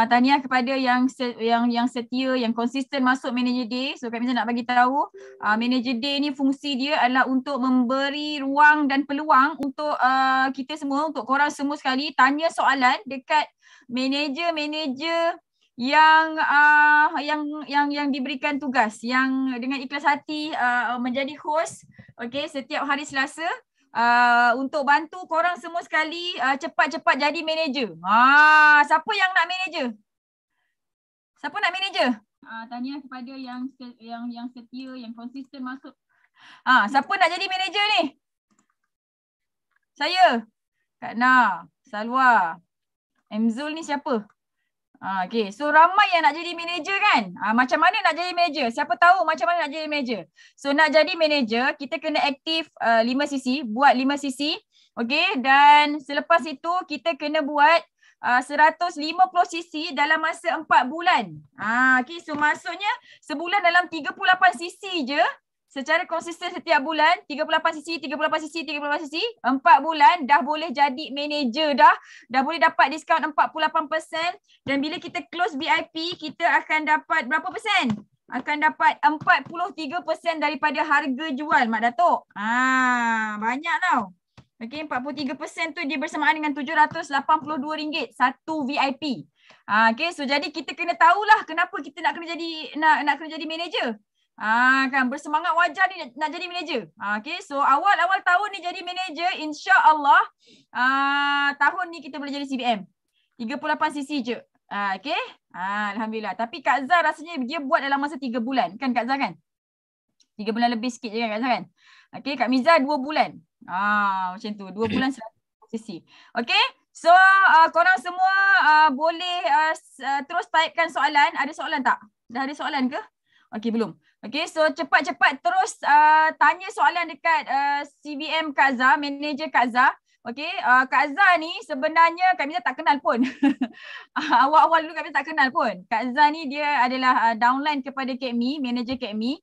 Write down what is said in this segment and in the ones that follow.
tahniah kepada yang setia, yang konsisten masuk Manager Day. So Kak Miza nak bagi tahu, Manager Day ni fungsi dia adalah untuk memberi ruang dan peluang untuk kita semua, untuk korang semua sekali tanya soalan dekat manager-manager yang diberikan tugas, yang dengan ikhlas hati menjadi host, okey, setiap hari Selasa. Untuk bantu korang semua sekali cepat-cepat jadi manager. Siapa yang nak manager? Siapa nak manager? Tanya kepada yang setia, yang konsisten masuk. Siapa nak jadi manager ni? Saya. Kak Na, Salwa, Emzul ni siapa? Okay, so ramai yang nak jadi manager kan? Macam mana nak jadi manager? Siapa tahu macam mana nak jadi manager? So nak jadi manager, kita kena aktif 5 sisi, buat 5 sisi. Okay, dan selepas itu kita kena buat 150 sisi dalam masa 4 bulan. Okay, so maksudnya sebulan dalam 38 sisi je. Secara konsisten setiap bulan, 38 sisi, 38 sisi, 38 sisi, 4 bulan dah boleh jadi manager dah. Dah boleh dapat diskaun 48%. Dan bila kita close VIP, kita akan dapat berapa persen? Akan dapat 43% daripada harga jual, Mak Datuk. Banyak tau. Okay, 43% tu dia bersamaan dengan RM782 satu VIP. Okay, so jadi kita kena tahulah kenapa kita nak kena jadi manager. Kan bersemangat wajar ni nak jadi manager. Okay, so awal-awal tahun ni jadi manager, insya-Allah tahun ni kita boleh jadi CBM. 38 sisi je. Okay, alhamdulillah. Tapi Kak Zah rasanya dia buat dalam masa 3 bulan. Kan Kak Zah kan? 3 bulan lebih sikit je kan Kak Zah kan? Okay, Kak Miza 2 bulan. Macam tu. 2 bulan 100 sisi. Okay, so korang semua boleh terus typekan soalan. Ada soalan tak? Dah ada soalan ke? Okay, belum. Okay, so cepat-cepat terus tanya soalan dekat CBM Kak Zah, manager Kak Zah. Okay, Kak Zah ni sebenarnya Kak Miza tak kenal pun. Awal-awal dulu Kak Miza tak kenal pun. Kak Zah ni dia adalah downline kepada Kak Mi, manager Kak Mi.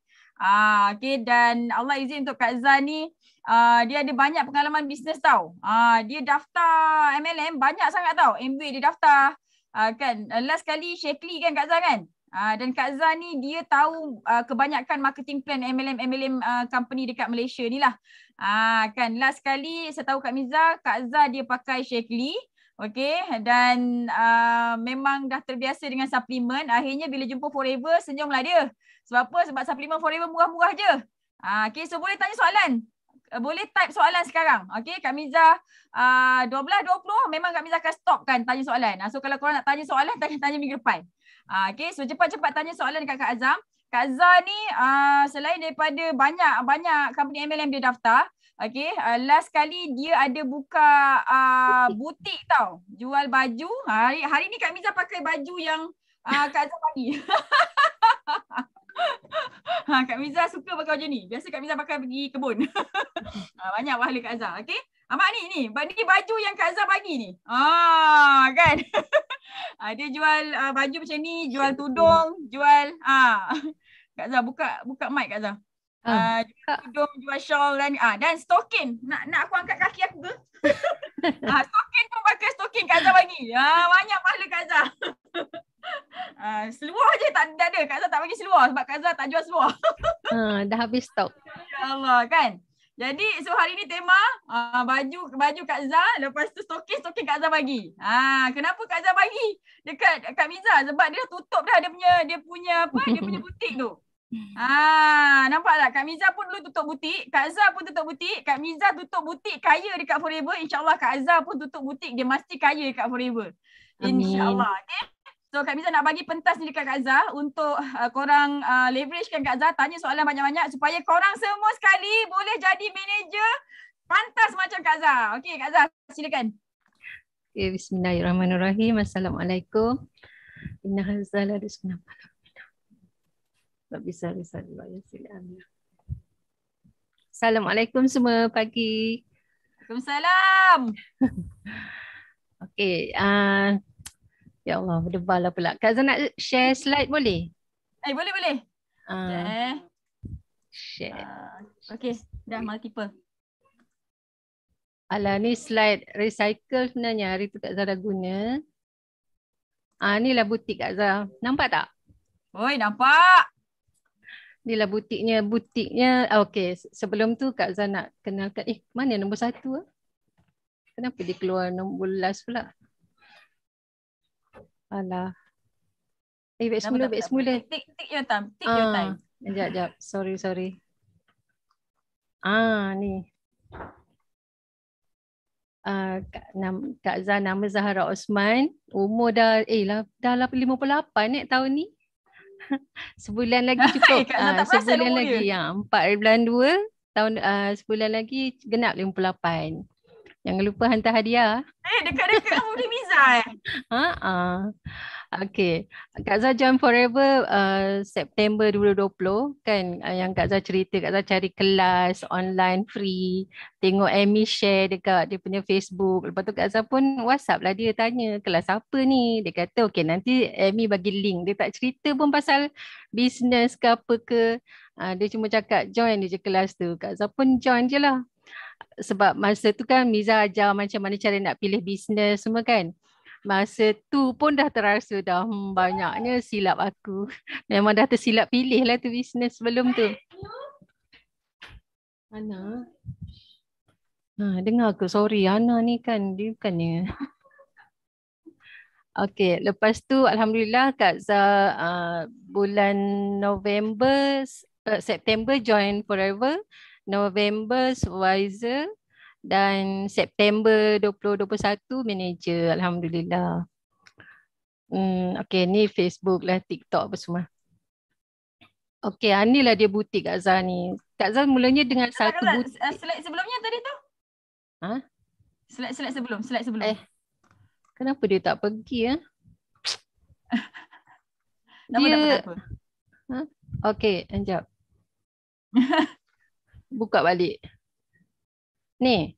Okay, dan Allah izin untuk Kak Zah ni dia ada banyak pengalaman bisnes tau. Dia daftar MLM banyak sangat tau. MBA dia daftar. Kan, last kali Shakely kan Kak Zah kan? Dan Kak Zah ni dia tahu kebanyakan marketing plan MLM company dekat Malaysia ni lah. Kan last kali saya tahu Kak Miza, Kak Zah dia pakai Shakely. Okay, dan memang dah terbiasa dengan suplemen. Akhirnya bila jumpa Forever, senyumlah dia. Sebab apa? Sebab suplemen Forever murah-murah je. Okay, so boleh tanya soalan. Boleh type soalan sekarang. Okay, Kak Miza 12.20 memang Kak Miza akan stopkan tanya soalan. So kalau korang nak tanya soalan, tanya minggu depan. Okay, so cepat-cepat tanya soalan dekat Kak Azam. Kak Zah ni selain daripada banyak company MLM dia daftar, okay, last kali dia ada buka butik tau, jual baju. Hari ni Kak Miza pakai baju yang Kak Zah bagi. Kak Miza suka pakai baju ni. Biasa Kak Miza pakai pergi kebun. Banyak pahala Kak Zah. Okay, Mak ni baju yang Kak Zah bagi ni. Kan. Dia jual baju macam ni, jual tudung, jual Kak Zah buka mic Kak Zah. Jual tudung, jual shawl dan stokin. Nak aku angkat kaki aku ke? Stokin pun pakai stokin Kak Zah bagi. Banyak pahala Kak Zah. Seluar je tak ada. Kak Zah tak bagi seluar sebab Kak Zah tak jual seluar. Dah habis stok. Ya Allah kan. Jadi so hari ni tema baju Kak Zah, lepas tu stokin Kak Zah bagi. Kenapa Kak Zah bagi dekat Kak Miza? Sebab dia tutup dah dia punya butik tu. Nampak tak? Kak Miza pun dulu tutup butik, Kak Zah pun tutup butik, Kak Miza tutup butik kaya dekat Forever. InsyaAllah Kak Zah pun tutup butik, dia mesti kaya dekat Forever. InsyaAllah. Okay? So Kak Miza nak bagi pentas ni dekat Kak Zah untuk korang leveragekan Kak Zah, tanya soalan banyak-banyak supaya korang semua sekali boleh jadi manager pantas macam Kak Zah. Okey Kak Zah, silakan. Okay, bismillahirrahmanirrahim. Assalamualaikum. Inna hazala rizqna. Assalamualaikum semua, pagi. Waalaikumsalam. Okey, ya Allah, berdebar lah pula. Kak Zah nak share slide boleh? Boleh. Share. Okey, dah multiple. Alah, ni slide recycle sebenarnya. Hari tu Kak Zah dah guna. Inilah butik Kak Zah. Nampak tak? Oi, nampak. Inilah butiknya. Butiknya. Okey. Sebelum tu Kak Zah nak kenalkan. Mana nombor 1? Kenapa dia keluar nombor last pula? Alah. Baik Tak apa, semula, tak apa, baik tak apa. semula. Take your time. Take your time. Sekejap. Sorry. Ni. Kak Zah, nama Zahra Osman. Umur dah 58 tahun ni. Sebulan lagi cukup. Kak Zah tak perasan Sebulan umur lagi. dia. 4 bulan 2 tahun, sebulan lagi genap 58. Jangan lupa hantar hadiah. Dekat-dekat kamu di Miza Okay. Kak Zah join Forever September 2020 kan, yang Kak Zah cerita Kak Zah cari kelas online free, tengok Amy share dekat dia punya Facebook. Lepas tu Kak Zah pun WhatsApp lah dia, tanya kelas apa ni. Dia kata okay nanti Amy bagi link. Dia tak cerita pun pasal business ke apa ke. Dia cuma cakap join je kelas tu. Kak Zah pun join je lah. Sebab masa tu kan Miza ajar macam mana cara nak pilih bisnes semua kan. Masa tu pun dah terasa dah banyaknya silap aku. Memang dah tersilap pilih lah tu bisnes sebelum tu. Ana. Dengar aku, sorry Ana ni kan dia bukannya. Okey, lepas tu Alhamdulillah Kak Zah bulan November, September join Forever, November supervisor dan September 2021 manager. Alhamdulillah. Okey, ni Facebook lah, TikTok apa semua. Okey, inilah dia butik Kak Zah ni. Kak Zah mulanya dengan satu butik. Slide sebelumnya tadi tu. Slide sebelum. Kenapa dia tak pergi ya? Tak apa. Okey, sekejap. Buka balik. Ni.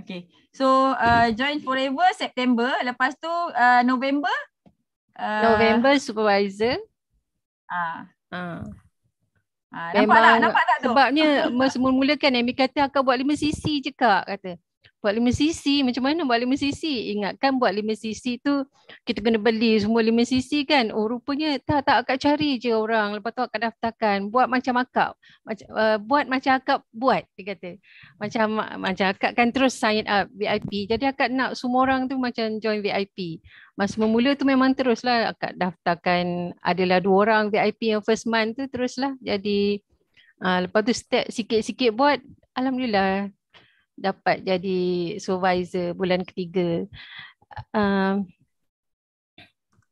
Okay. So join Forever September. Lepas tu November. November supervisor. Nampak tak tu? Sebabnya mula-mula kan Amy kata akan buat 5cc je Kak, kata. Buat 5cc, macam mana buat 5cc? Ingatkan buat 5cc tu kita kena beli semua 5cc kan. Oh rupanya tak akak cari je orang. Lepas tu akak daftarkan. Buat macam akak. Buat macam akak buat, dia kata. Macam akak kan terus sign up VIP. Jadi akak nak semua orang tu macam join VIP. Masa memula tu memang teruslah akak daftarkan, adalah 2 orang VIP yang first month tu teruslah. Jadi lepas tu step sikit-sikit buat, Alhamdulillah dapat jadi supervisor bulan ketiga.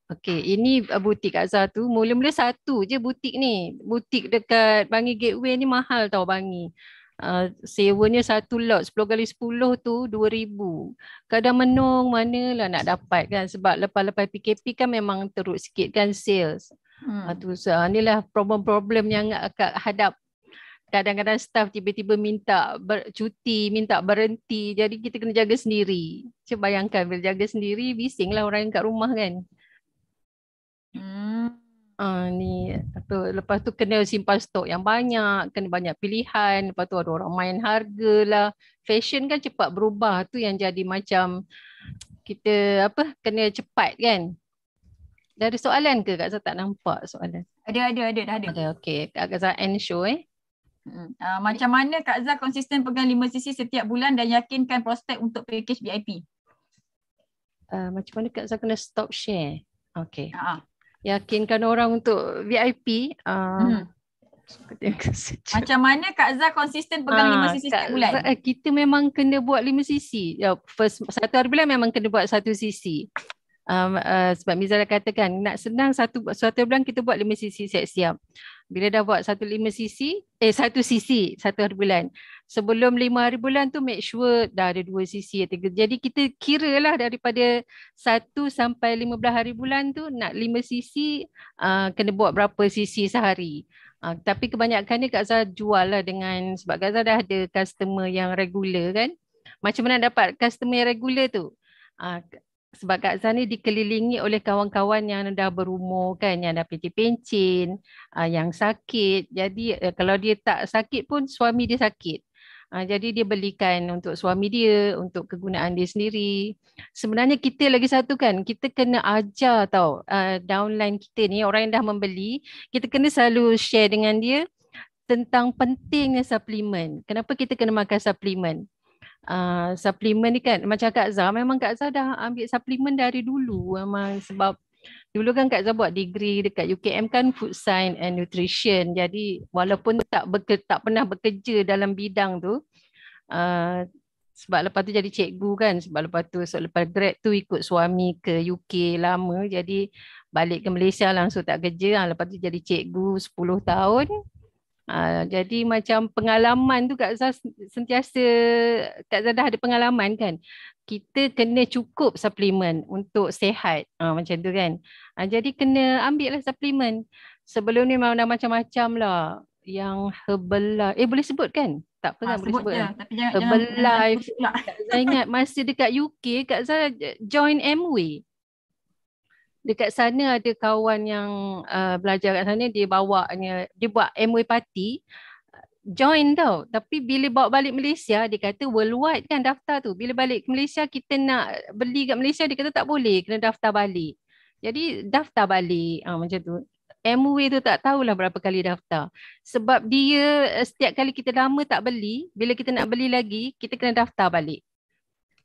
Okey, ini butik Kak Zah tu. Mula-mula satu je butik ni. Butik dekat Bangi Gateway ni mahal tau Bangi. Sewanya satu lot 10x10 tu 2,000. Kadang menung manalah nak dapat kan, sebab lepas-lepas PKP kan memang teruk sikit kan sales. Inilah problem-problem yang akak hadap. Kadang-kadang staff tiba-tiba minta cuti, minta berhenti. Jadi kita kena jaga sendiri. Cuba bayangkan bila jaga sendiri, bisinglah orang yang kat rumah kan. Lepas tu kena simpan stok yang banyak, kena banyak pilihan. Lepas tu ada orang main harga lah. Fashion kan cepat berubah, tu yang jadi macam kita kena cepat kan. Dah ada soalan ke Kak Zah? Tak nampak soalan. Ada, dah ada. Okay. Kak Zah end show Macam mana Kak Zah konsisten pegang 5cc setiap bulan dan yakinkan prospek untuk package VIP? Macam mana Kak Zah kena stop share? Okay. Yakinkan orang untuk VIP. Macam mana Kak Zah konsisten pegang 5cc setiap bulan? Kita memang kena buat 5cc. Satu hari bulan memang kena buat 1cc. Sebab Miza dah katakan nak senang satu bulan kita buat 5cc siap-siap. Bila dah buat 1cc satu hari bulan. Sebelum 5 hari bulan tu make sure dah ada 2cc. Jadi kita kira lah daripada 1 sampai 15 hari bulan tu nak 5cc kena buat berapa cc sehari. Tapi kebanyakannya Kak Zah jual lah sebab Kak Zah dah ada customer yang regular kan. Macam mana dapat customer yang regular tu? Sebab Kak Zah ni dikelilingi oleh kawan-kawan yang dah berumur kan, yang dah pencin-pencin, yang sakit. Jadi kalau dia tak sakit pun suami dia sakit. Jadi dia belikan untuk suami dia, untuk kegunaan dia sendiri. Sebenarnya kita lagi satu kan, kita kena ajar tau downline kita ni, orang yang dah membeli, kita kena selalu share dengan dia tentang pentingnya suplemen. Kenapa kita kena makan suplemen? Suplemen ni kan, macam Kak Zah, memang Kak Zah dah ambil suplemen dari dulu. Memang sebab dulu kan Kak Zah buat degree dekat UKM kan Food Science and Nutrition. Jadi walaupun tak pernah bekerja dalam bidang tu, uh, sebab lepas tu jadi cikgu kan, sebab lepas grad tu ikut suami ke UK lama, jadi balik ke Malaysia langsung tak kerja. Lepas tu jadi cikgu 10 tahun. Jadi macam pengalaman tu Kak Zah sentiasa, Kak Zah dah ada pengalaman kan. Kita kena cukup suplemen untuk sihat. Macam tu kan. Jadi kena ambil lah suplemen. Sebelum ni memang dah macam-macam lah. Yang Herbalife. Boleh sebut kan? Tak apa kan boleh Sebut sebut je, kan? tapi jangan Herbalife. sebut pula. Kak Zah ingat masa dekat UK, Kak Zah join Amway. Dekat sana ada kawan yang belajar kat sana, dia buat Amway party, join tau. Tapi bila bawa balik Malaysia, dia kata worldwide kan daftar tu. Bila balik ke Malaysia, kita nak beli kat Malaysia, dia kata tak boleh, kena daftar balik. Jadi daftar balik, macam tu. Amway tu tak tahulah berapa kali daftar. Sebab dia setiap kali kita lama tak beli, bila kita nak beli lagi, kita kena daftar balik.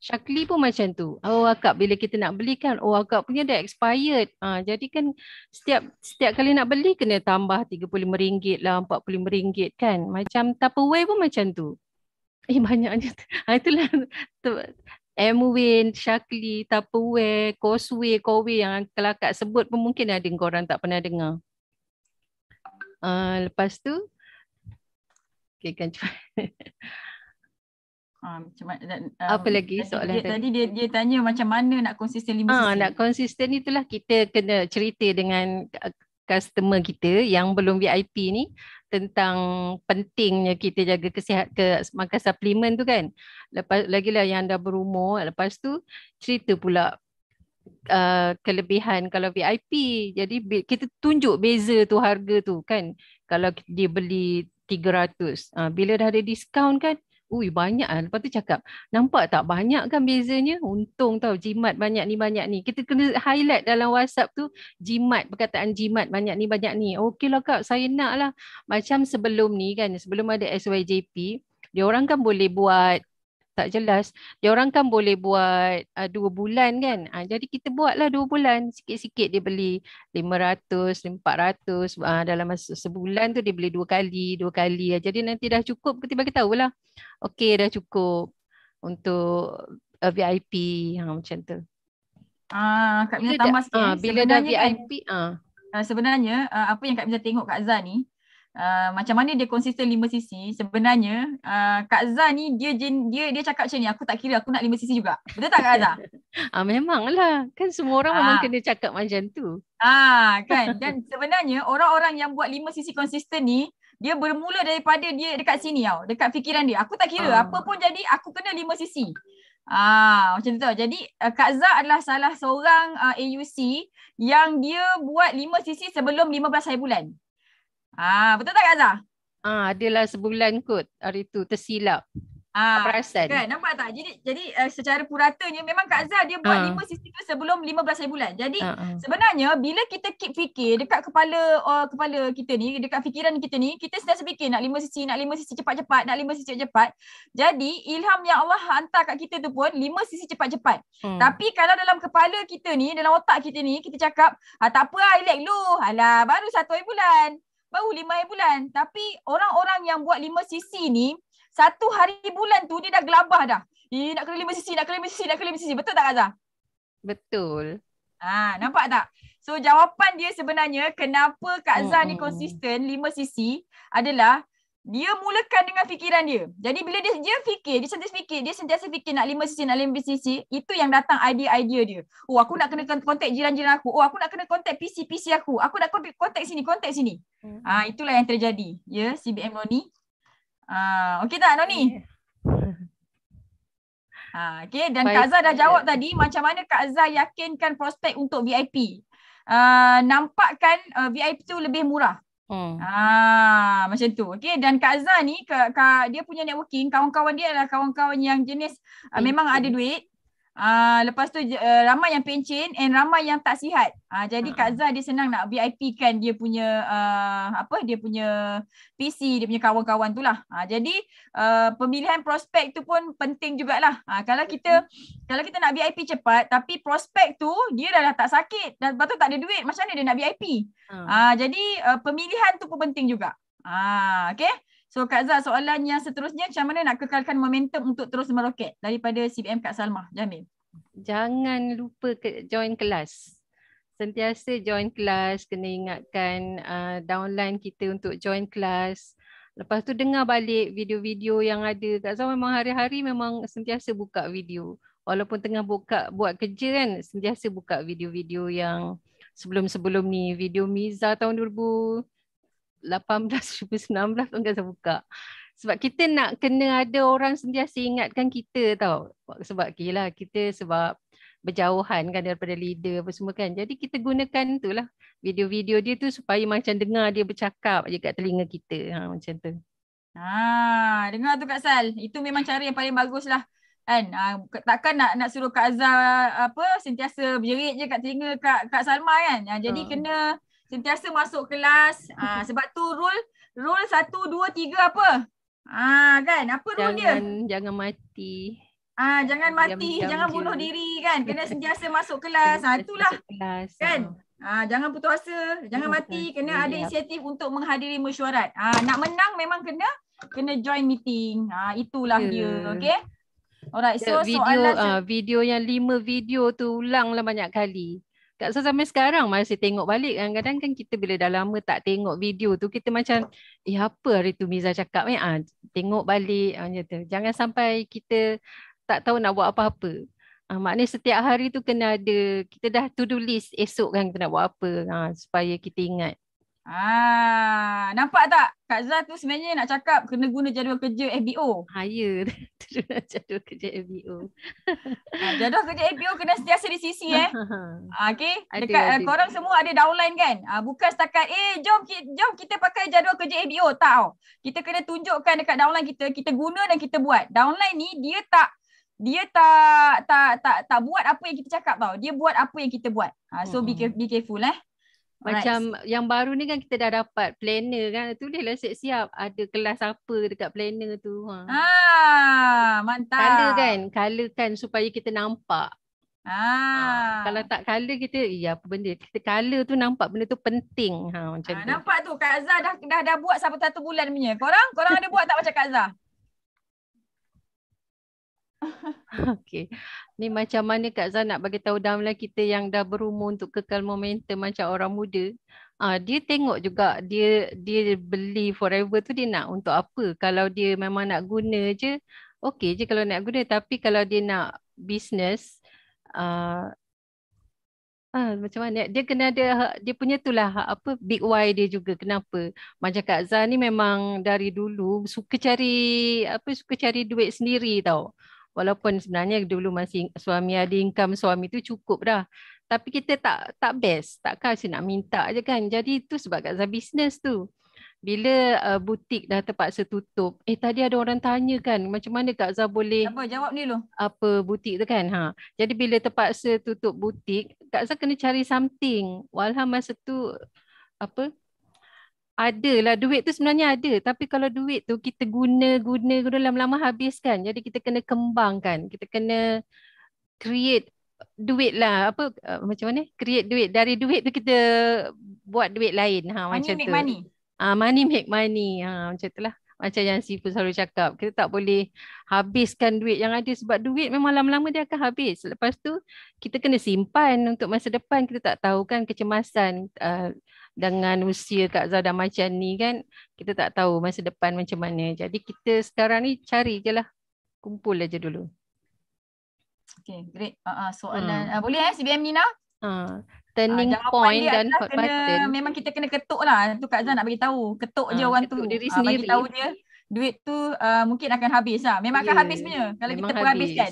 Syakli pun macam tu. Akak bila kita nak beli kan, akak punya dah expired. Jadi kan setiap kali nak beli kena tambah RM35 lah, RM45 kan. Macam Tupperware pun macam tu. Banyaknya. Itulah Amway, Syakli, Tupperware, Causeway yang kalau akak sebut pun mungkin ada korang tak pernah dengar. Lepas tu, okay, kan cuba. Apa lagi soalan tadi dia tanya macam mana nak konsisten 5 sisi. Nak konsisten itulah kita kena cerita dengan customer kita yang belum VIP ni tentang pentingnya kita jaga makan suplemen tu kan. Lepas lagilah yang dah berumur, lepas tu cerita pula kelebihan kalau VIP. Jadi kita tunjuk beza tu harga tu kan. Kalau dia beli 300, bila dah ada diskaun kan, banyak lah. Lepas tu cakap, nampak tak banyak kan bezanya? Untung tau jimat banyak ni. Kita kena highlight dalam WhatsApp tu, perkataan jimat banyak ni. Okey lah Kak, saya nak lah. Macam sebelum ni kan, sebelum ada SYJP, dia orang kan boleh buat, tak jelas, dia orang kan boleh buat 2 bulan kan. Jadi kita buatlah 2 bulan, sikit-sikit dia beli 500, 400, dalam masa sebulan tu dia beli 2 kali. Jadi nanti dah cukup, kita bagi tahulah. Okey, dah cukup untuk VIP macam tu. Kak Miza tambah sikit. Bila dah VIP sebenarnya apa yang Kak Miza tengok Kak Zah ni, macam mana dia konsisten 5 sisi. Sebenarnya Kak Zah ni dia cakap macam ni, aku tak kira, aku nak 5 sisi juga. Betul tak Kak Zah? Memanglah, kan semua orang memang kena cakap macam tu. Kan, dan sebenarnya orang-orang yang buat 5 sisi konsisten ni, dia bermula daripada dia dekat sini tau, dekat fikiran dia. Aku tak kira apa pun jadi, aku kena 5 sisi. Macam tu tau. Jadi Kak Zah adalah salah seorang AUC yang dia buat 5 sisi sebelum 15 hari bulan. Betul tak Kak Zah? Adalah sebulan kot hari tu, tersilap. Perasan. Kan, nampak tak? Jadi secara puratanya memang Kak Zah dia buat 5 sisi tu sebelum 15 hari bulan. Jadi sebenarnya bila kita keep fikir dekat kepala kita ni, dekat fikiran kita ni, kita sentiasa fikir nak 5 sisi cepat-cepat, nak 5 sisi cepat. Jadi ilham yang Allah hantar kat kita tu pun 5 sisi cepat-cepat. Tapi kalau dalam kepala kita ni, dalam otak kita ni, kita cakap, tak apa relax dulu. Alah, baru 1 hari bulan. Baru 5 hari bulan. Tapi orang-orang yang buat 5 sisi ni, 1 hari bulan tu dia dah gelabah dah. Nak kena 5 sisi. Betul tak Kak Zah? Betul. Nampak tak? So jawapan dia sebenarnya kenapa Kak Zah ni konsisten 5 sisi adalah dia mulakan dengan fikiran dia. Jadi bila dia fikir, dia sentiasa fikir nak 5 sisi, itu yang datang idea-idea dia. Aku nak kena kontak jiran-jiran aku. Aku nak kena kontak PC aku. Aku nak kontak sini. Itulah yang terjadi. Ya, CBM Noni. Okey tak Noni? Okay, dan Kak Zah dah jawab tadi macam mana Kak Zah yakinkan prospek untuk VIP. Nampakkan VIP tu lebih murah. Macam tu. Okay, dan Kak Azhar ni dia punya networking, kawan-kawan dia adalah kawan-kawan yang jenis memang ada duit. Lepas tu ramai yang pencen and ramai yang tak sihat. Jadi Kak Azhar dia senang nak VIP kan dia punya dia punya PC, dia punya kawan-kawan tu lah. Jadi pemilihan prospek tu pun penting jugalah. Kalau kita nak VIP cepat tapi prospek tu dia dah tak sakit dan lepas tu tak ada duit, macam mana dia nak VIP? Jadi pemilihan tu pun penting juga. Okay. So Kak Zah, soalan yang seterusnya, macam mana nak kekalkan momentum untuk terus meroket daripada CBM Kak Salmah? Jamil. Jangan lupa join kelas. Sentiasa join kelas, kena ingatkan downline kita untuk join kelas. Lepas tu dengar balik video-video yang ada. Kak Zah memang hari-hari memang sentiasa buka video. Walaupun tengah buat kerja kan, sentiasa buka video-video yang sebelum-sebelum ni. Video Miza tahun 2018, 2019 pun Kak Zah buka. Sebab kita nak kena ada orang sentiasa ingatkan kita tau. Sebab kita berjauhan kan daripada leader apa semua kan. Jadi kita gunakan itulah video-video dia tu supaya macam dengar dia bercakap je kat telinga kita. Macam tu. Dengar tu Kak Sal. Itu memang cara yang paling bagus lah. Kan? Takkan nak suruh Kak Azhar sentiasa berjerit je kat telinga Kak Salma kan. Jadi kena sentiasa masuk kelas. Sebab tu rule 1, 2, 3 apa? Kan? Apa rule dia? Jangan mati. Jangan mati, jangan bunuh diri kan. Kena sentiasa masuk kelas. Itulah. Kan? Jangan putus asa, jangan mati, kena ada inisiatif untuk menghadiri mesyuarat. Nak menang memang kena join meeting. Itulah dia. Okay? Alright, so video yang 5 video tu ulanglah banyak kali. Kak Zah sampai sekarang masih tengok balik. Kadang-kadang kan kita bila dah lama tak tengok video tu, kita macam, apa hari tu Miza cakap ni? Tengok balik macam tu. Jangan sampai kita tak tahu nak buat apa-apa. Maknanya setiap hari tu kena ada, kita dah to-do list esok kan kita nak buat apa supaya kita ingat. Nampak tak? Kak Zah tu sebenarnya nak cakap kena guna jadual kerja FBO. Ya, jadual kerja FBO. Jadual kerja FBO kena sentiasa di sisi Okay. Dekat korang semua ada downline kan? Bukan setakat jom kita pakai jadual kerja FBO. Tak tau. Kita kena tunjukkan dekat downline kita guna dan kita buat. Downline ni dia tak buat apa yang kita cakap tau. Dia buat apa yang kita buat. So be careful Macam yang baru ni kan kita dah dapat planner kan. Tulislah siap-siap ada kelas apa dekat planner tu. Mantap. Color kan supaya kita nampak. Kalau tak color kita, apa benda. Kita color tu nampak benda tu penting. Macam tu. Nampak tu Kak Zah dah buat sampai 1 bulan punya. Korang ada buat tak macam Kak Zah? Okay. Ni macam mana Kak Zah nak bagi tahu downline kita yang dah berumur untuk kekal momentum macam orang muda. Dia tengok juga dia beli forever tu dia nak untuk apa. Kalau dia memang nak guna je, okey je kalau nak guna. Tapi kalau dia nak business, macam mana? Dia kena ada dia punya itulah big why dia juga. Kenapa? Macam Kak Zah ni memang dari dulu suka cari duit sendiri tau. Walaupun sebenarnya dulu masih suami ada income suami tu cukup dah. Tapi kita tak best. Takkan saya nak minta je kan. Jadi itu sebab Kak Zah business tu. Bila butik dah terpaksa tutup. Tadi ada orang tanya kan. Macam mana Kak Zah boleh. Jawab ni dulu. Butik tu kan. Jadi bila terpaksa tutup butik. Kak Zah kena cari something. Walham masa tu adalah duit tu sebenarnya ada, tapi kalau duit tu kita guna lama-lama habis kan. Jadi kita kena kembangkan, kita kena create duit lah. Macam mana? Create duit, dari duit tu kita buat duit lain. Macam tu. Money. Money make money. Macam tu lah. Macam yang Sifu selalu cakap, kita tak boleh habiskan duit yang ada sebab duit memang lama-lama dia akan habis. Lepas tu kita kena simpan untuk masa depan. Kita tak tahu kan kecemasan dengan usia Kak Zah dah macam ni kan, kita tak tahu masa depan macam mana. Jadi kita sekarang ni cari je lah, kumpul aja dulu. Okay, great. Soalan boleh CBM Nina? Turning point dan hot button. Memang kita kena ketuk lah. Tu Kak Zah nak bagi tahu. Ketuk je orang tu. Diri sendiri. Bagi tahu dia duit tu mungkin akan habis lah. Memang akan habis punya kalau kita pun habiskan.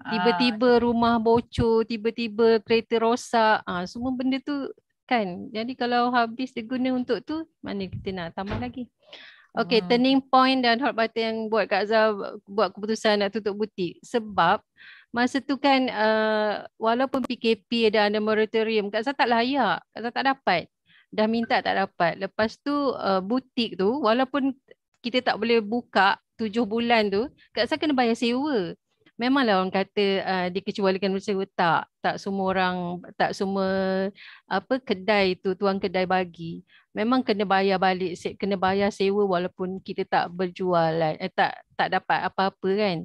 Tiba-tiba rumah bocor, tiba-tiba kereta rosak. Semua benda tu kan. Jadi kalau habis diguna untuk tu, mana kita nak tambah lagi. Okay, turning point dan hot button yang buat Kak Azhar buat keputusan nak tutup butik. Sebab masa tu kan walaupun PKP dan ada moratorium, Kak Azhar tak layak. Kak Azhar tak dapat. Dah minta tak dapat. Lepas tu butik tu walaupun kita tak boleh buka 7 bulan tu, Kak Azhar kena bayar sewa. Memanglah orang kata dikecualikan bersewa, tak semua orang, tak semua kedai tu, tuan kedai bagi. Memang kena bayar balik, kena bayar sewa walaupun kita tak berjual, tak dapat apa-apa kan.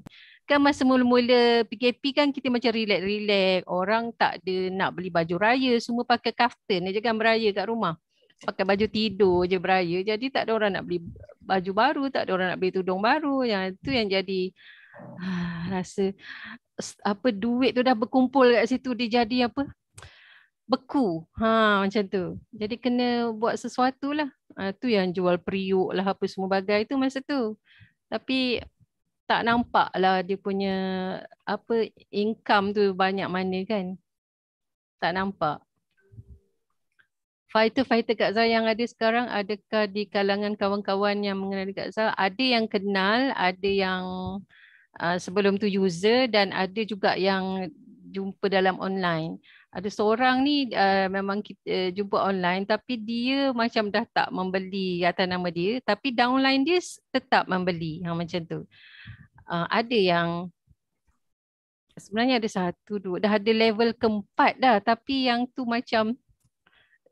Kan masa mula-mula PKP kan kita macam relax-relax, orang tak ada nak beli baju raya, semua pakai kaftan je kan beraya kat rumah. Pakai baju tidur je beraya, jadi tak ada orang nak beli baju baru, tak ada orang nak beli tudung baru. Yang tu yang jadi rasa duit tu dah berkumpul kat situ, dia jadi beku. Macam tu. Jadi kena buat sesuatu lah. Tu yang jual periuk lah apa semua bagai tu masa tu. Tapi tak nampak lah dia punya income tu banyak mana kan. Tak nampak. Fighter-fighter Kak Zah yang ada sekarang, adakah di kalangan kawan-kawan yang mengenali Kak Zah? Ada yang kenal, ada yang sebelum tu user, dan ada juga yang jumpa dalam online. Ada seorang ni memang kita jumpa online tapi dia macam dah tak membeli atas nama dia, tapi downline dia tetap membeli. Macam tu. Ada yang sebenarnya ada 1, 2, dah ada level ke-4 dah, tapi yang tu macam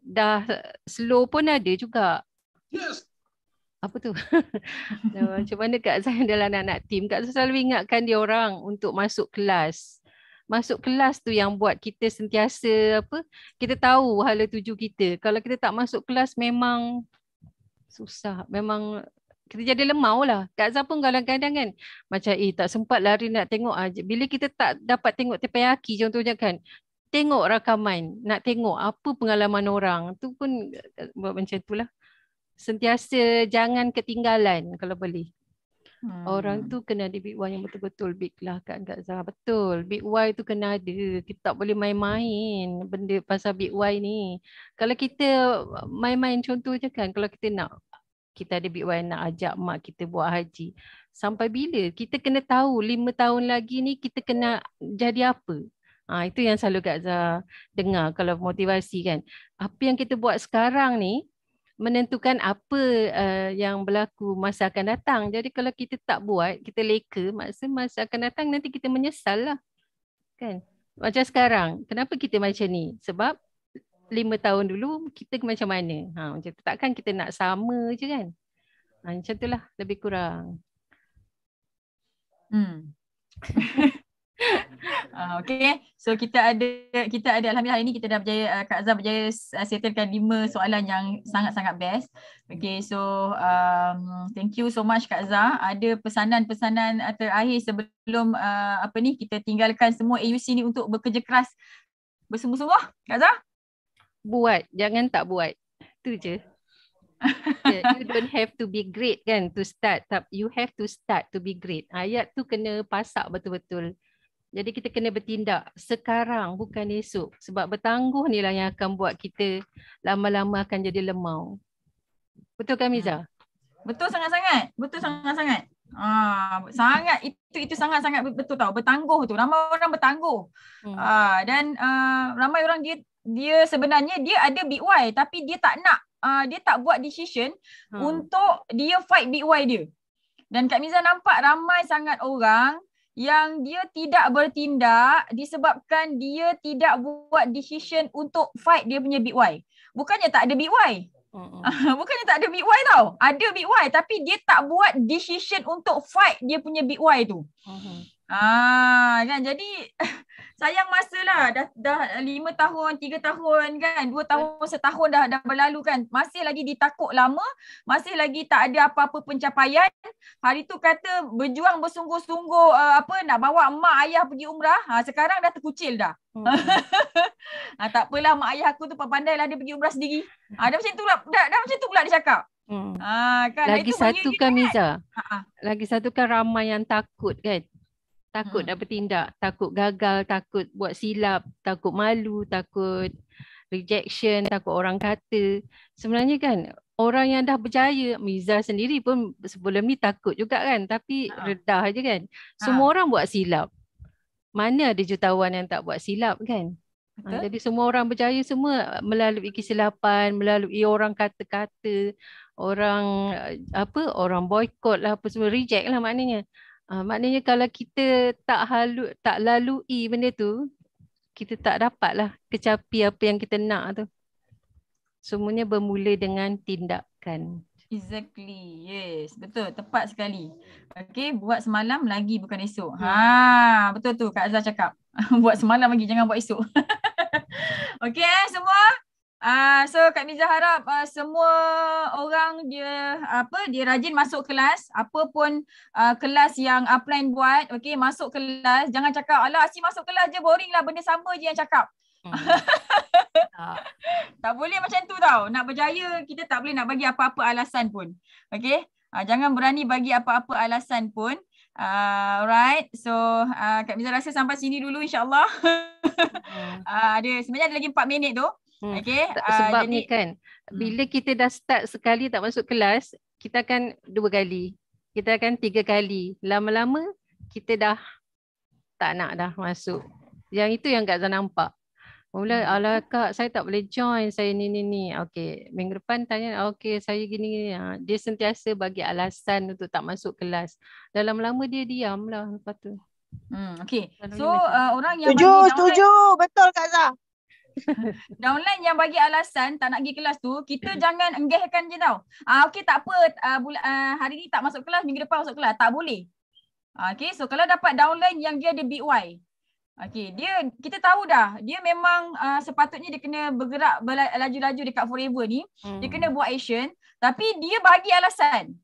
dah slow pun ada juga. Yes. Apa tu? Macam mana Kak Zah dalam anak-anak tim, Kak Zah selalu ingatkan dia orang untuk masuk kelas. Masuk kelas tu yang buat kita sentiasa kita tahu hala tuju kita. Kalau kita tak masuk kelas memang susah. Memang kita jadi lemau lah. Kak Zah pun kadang-kadang kan macam tak sempat lari nak tengok aja. Bila kita tak dapat tengok teppanyaki contohnya kan, tengok rakaman, nak tengok apa pengalaman orang. Tu pun buat macam tu lah. Sentiasa jangan ketinggalan kalau boleh. Orang tu kena ada Big Y yang betul-betul big lah kan Kak Zah. Betul. Big Y tu kena ada. Kita tak boleh main-main benda pasal Big Y ni. Kalau kita main-main contohnya kan, kalau kita ada Big Y nak ajak mak kita buat haji. Sampai bila? Kita kena tahu 5 tahun lagi ni kita kena jadi apa. Itu yang selalu Kak Zah dengar kalau motivasi kan. Apa yang kita buat sekarang ni menentukan apa yang berlaku masa akan datang. Jadi kalau kita tak buat, kita leka, masa akan datang nanti kita menyesal lah. Kan? Macam sekarang, kenapa kita macam ni? Sebab 5 tahun dulu kita macam mana? Macam tu. Takkan kita nak sama je kan? Macam tu lah, lebih kurang. Okay, so kita ada alhamdulillah hari ni kita dah berjaya, Kak Zah berjaya settlekan 5 soalan yang sangat-sangat best. Okay, so thank you so much Kak Zah. Ada pesanan-pesanan terakhir sebelum kita tinggalkan semua AUC ni untuk bekerja keras bersungguh-sungguh, Kak Zah? Buat, jangan tak buat. Tu je. You don't have to be great kan to start. You have to start to be great. Ayat tu kena pasak betul-betul. Jadi kita kena bertindak sekarang bukan esok. Sebab bertangguh ni lah yang akan buat kita lama-lama akan jadi lemau. Betul kan Miza? Betul sangat-sangat. Betul sangat-sangat. Itu sangat-sangat betul tau. Bertangguh tu. Ramai orang bertangguh. Dan ramai orang dia sebenarnya dia ada Big Y tapi dia tak nak. Dia tak buat decision untuk dia fight Big Y dia. Dan Kak Miza nampak ramai sangat orang yang dia tidak bertindak disebabkan dia tidak buat decision untuk fight dia punya Big Y. Bukannya tak ada Big Y. Bukannya tak ada Big Y tau. Ada Big Y tapi dia tak buat decision untuk fight dia punya Big Y tu. Kan jadi sayang masa lah. Dah 5 tahun, 3 tahun kan, 2 tahun, setahun dah berlalu kan. Masih lagi ditakuk lama, masih lagi tak ada apa-apa pencapaian. Hari tu kata berjuang bersungguh-sungguh nak bawa mak ayah pergi umrah. Sekarang dah terkucil dah. Tak apalah, mak ayah aku tu pandai lah dia pergi umrah sendiri. Dah macam tu lah, dah macam tu pula dia cakap. Kan, lagi satu kan Miza. Lagi satu kan ramai yang takut kan. Takut nak bertindak, takut gagal, takut buat silap, takut malu, takut rejection, takut orang kata. Sebenarnya kan orang yang dah berjaya, Miza sendiri pun sebelum ni takut juga kan, tapi redah je kan. Semua orang buat silap. Mana ada jutawan yang tak buat silap kan? Jadi semua orang berjaya semua melalui kesilapan, melalui orang kata-kata, orang orang boykot lah, apa semua, reject lah maknanya. Maknanya kalau kita tak lalui benda tu, kita tak dapat lah kecapi apa yang kita nak tu. Semuanya bermula dengan tindakan. Exactly. Yes, betul. Tepat sekali. Okay, buat semalam lagi bukan esok. Betul tu Kak Azhar cakap. Buat semalam lagi, jangan buat esok. Okay, semua. So Kak Miza harap semua orang dia rajin masuk kelas, apa pun kelas yang upline buat, okay, masuk kelas. Jangan cakap, alah asyik masuk kelas je, boring lah, benda sama je yang cakap. Tak boleh macam tu tau. Nak berjaya, kita tak boleh nak bagi apa-apa alasan pun. Okay, jangan berani bagi apa-apa alasan pun. Alright, so Kak Miza rasa sampai sini dulu insyaAllah. Sebenarnya ada lagi 4 minit tu. Okay, sebab ni kan, bila kita dah start sekali tak masuk kelas, kita akan 2 kali, kita akan 3 kali. Lama-lama kita dah tak nak dah masuk. Yang itu yang Kak Zah nampak. Mula, alah Kak, saya tak boleh join, saya ni. Okay, minggu depan tanya, okay, saya gini. Dia sentiasa bagi alasan untuk tak masuk kelas. Dalam lama dia diam lah lepas tu. Okay, so orang yang setuju, betul Kak Zah. Downline yang bagi alasan tak nak pergi kelas tu, kita jangan enggahkan je tau. Okay, tak apa, hari ni tak masuk kelas, minggu depan masuk kelas. Tak boleh. Okay, so kalau dapat downline yang dia ada big Y, okay, kita tahu dah, dia memang sepatutnya dia kena bergerak laju-laju dekat Forever ni. Dia kena buat action, tapi dia bagi alasan.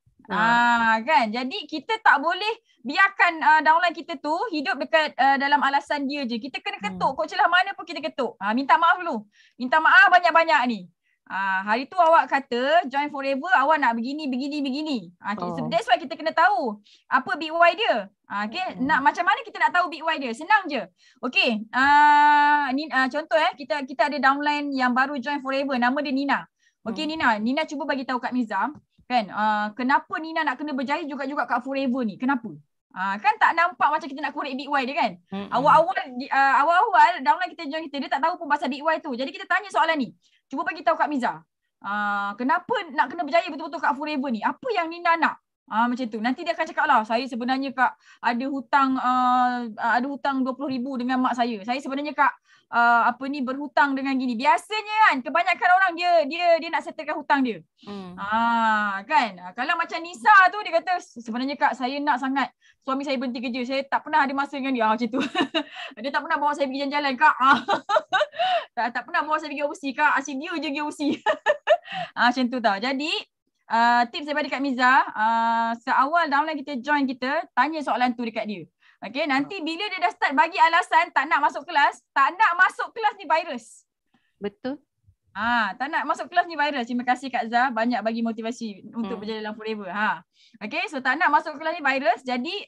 Kan, jadi kita tak boleh biarkan downline kita tu hidup dekat dalam alasan dia je. Kita kena ketuk, kok celah mana pun kita ketuk. Minta maaf dulu. Minta maaf banyak-banyak ni. Hari tu awak kata join Forever, awak nak begini. Okay, so that's why kita kena tahu apa big Y dia. Okay, macam mana kita nak tahu big Y dia? Senang je. Okay, ni contoh kita ada downline yang baru join Forever, nama dia Nina. Okay, Nina cuba bagi tahu Kak Miza kan, kenapa Nina nak kena berjaya juga kat Forever ni? Kenapa? Kan tak nampak macam kita nak korek big Y dia kan. Awal-awal downline kita join kita, dia tak tahu pun pasal big Y tu. Jadi kita tanya soalan ni. Cuba bagi tahu Kak Miza. Kenapa nak kena berjaya betul-betul kat Forever ni? Apa yang Nina nak? Macam tu. Nanti dia akan cakap lah, saya sebenarnya Kak ada hutang 20,000 dengan mak saya. Saya sebenarnya Kak berhutang dengan gini. Biasanya kan kebanyakan orang dia nak settlekan hutang dia. Kan. Kalau macam Nisa tu dia kata, sebenarnya Kak saya nak sangat suami saya berhenti kerja. Saya tak pernah ada masa dengan dia. Macam tu. Dia tak pernah bawa saya pergi jalan-jalan Kak. Tak pernah bawa saya pergi overseas Kak. Asyik dia je pergi overseas. Macam tu tau. Jadi tips daripada Kak Miza, seawal downline kita join kita, tanya soalan tu dekat dia. Okay, nanti bila dia dah start bagi alasan tak nak masuk kelas ni virus. Betul. Tak nak masuk kelas ni virus. Terima kasih Kak Zah, banyak bagi motivasi untuk berjalan dalam Forever. Okay, so tak nak masuk kelas ni virus. Jadi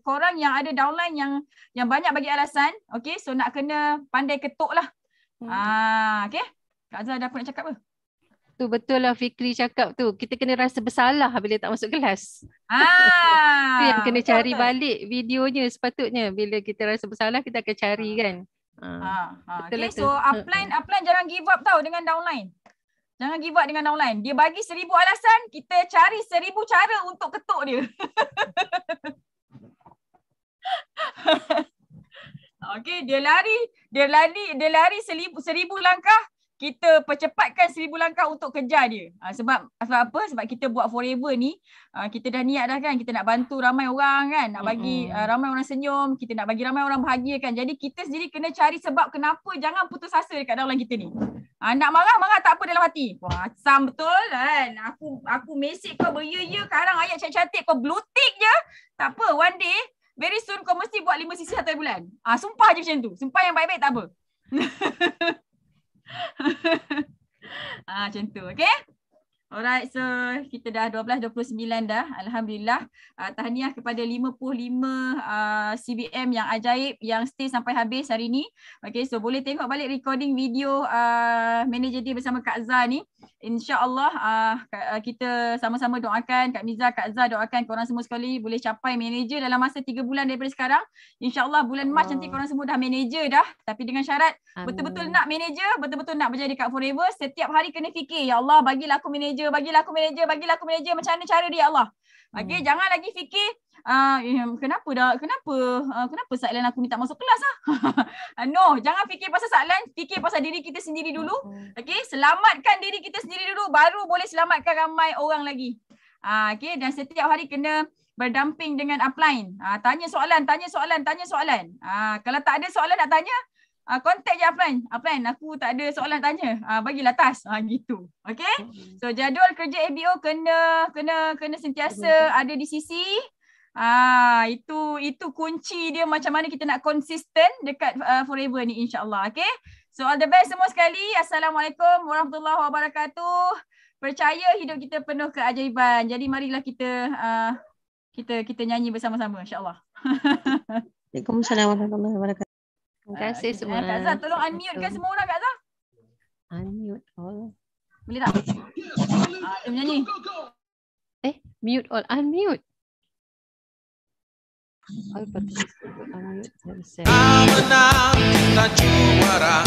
korang yang ada downline yang banyak bagi alasan, okay, so nak kena pandai ketuk lah. Okay, Kak Zah ada apa nak cakap apa? Tu betul lah Fikri cakap tu. Kita kena rasa bersalah bila tak masuk kelas. Itu yang kena cari balik videonya sepatutnya. Bila kita rasa bersalah, kita akan cari kan. Betul okay, so upline jangan give up tau dengan downline. Jangan give up dengan downline. Dia bagi 1,000 alasan, kita cari 1,000 cara untuk ketuk dia. Okay, dia lari 1,000 langkah. Kita percepatkan 1,000 langkah untuk kejar dia. Sebab apa? Sebab kita buat Forever ni, kita dah niat dah kan, kita nak bantu ramai orang kan, nak bagi ramai orang senyum, kita nak bagi ramai orang bahagia kan. Jadi kita sendiri kena cari sebab kenapa jangan putus asa dekat dalam kita ni. Nak marah tak apa dalam hati. Wah, asam betul kan. Aku mesej kau beria-ya, sekarang ayat cantik-cantik kau blue tick je. Tak apa, one day very soon kau mesti buat 5 sisi 1 bulan. Sumpah je macam tu. Sumpah yang baik-baik tak apa. Macam tu, okay? Alright, so kita dah 12.29 dah. Alhamdulillah. Tahniah kepada 55 CBM yang ajaib yang stay sampai habis hari ni. Okay, so boleh tengok balik recording video manager day bersama Kak Zah ni. InsyaAllah kita sama-sama doakan, Kak Miza, Kak Zah doakan korang semua sekali boleh capai manager dalam masa 3 bulan daripada sekarang. InsyaAllah bulan Mac nanti korang semua dah manager dah. Tapi dengan syarat betul-betul nak manager, betul-betul nak berjaya dekat Forever. Setiap hari kena fikir, ya Allah bagilah aku manager, bagilah aku manager, bagilah aku manager. Macam mana cara dia, ya Allah. Okay, jangan lagi fikir kenapa soalan aku ni tak masuk kelas no, jangan fikir pasal soalan, fikir pasal diri kita sendiri dulu. Okay, selamatkan diri kita sendiri dulu, baru boleh selamatkan ramai orang lagi. Okay, dan setiap hari kena berdamping dengan upline. Tanya soalan. Kalau tak ada soalan nak tanya, contact je upline. Upline, aku tak ada soalan tanya. Bagilah task. Gitu. Okay? So jadual kerja ABO kena sentiasa ada di sisi. Itu kunci dia macam mana kita nak konsisten dekat Forever ni, insya-Allah. Okay? So all the best semua sekali. Assalamualaikum warahmatullahi wabarakatuh. Percaya hidup kita penuh keajaiban. Jadi marilah kita nyanyi bersama-sama, insya-Allah. Waalaikumsalam warahmatullahi wabarakatuh. Terima kasih semua. Kak Zah, tolong unmute kan semua orang, Kak Zah. Unmute all. Boleh tak? Dia menyanyi. Mute all. Unmute. All participants unmute themselves. Menang kita juara.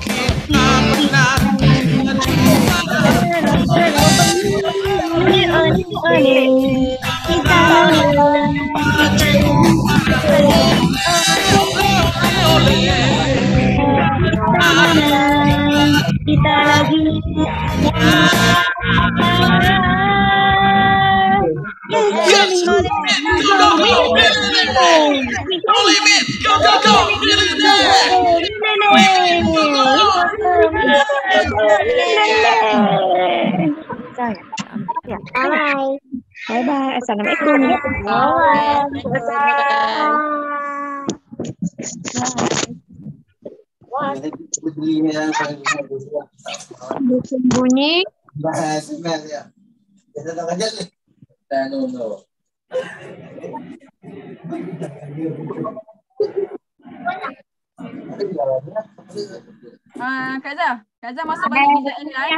Kita menang kita kita lagi bye bye. Assalamualaikum. Bunyi. Kak Zah masuk balik Miza in live.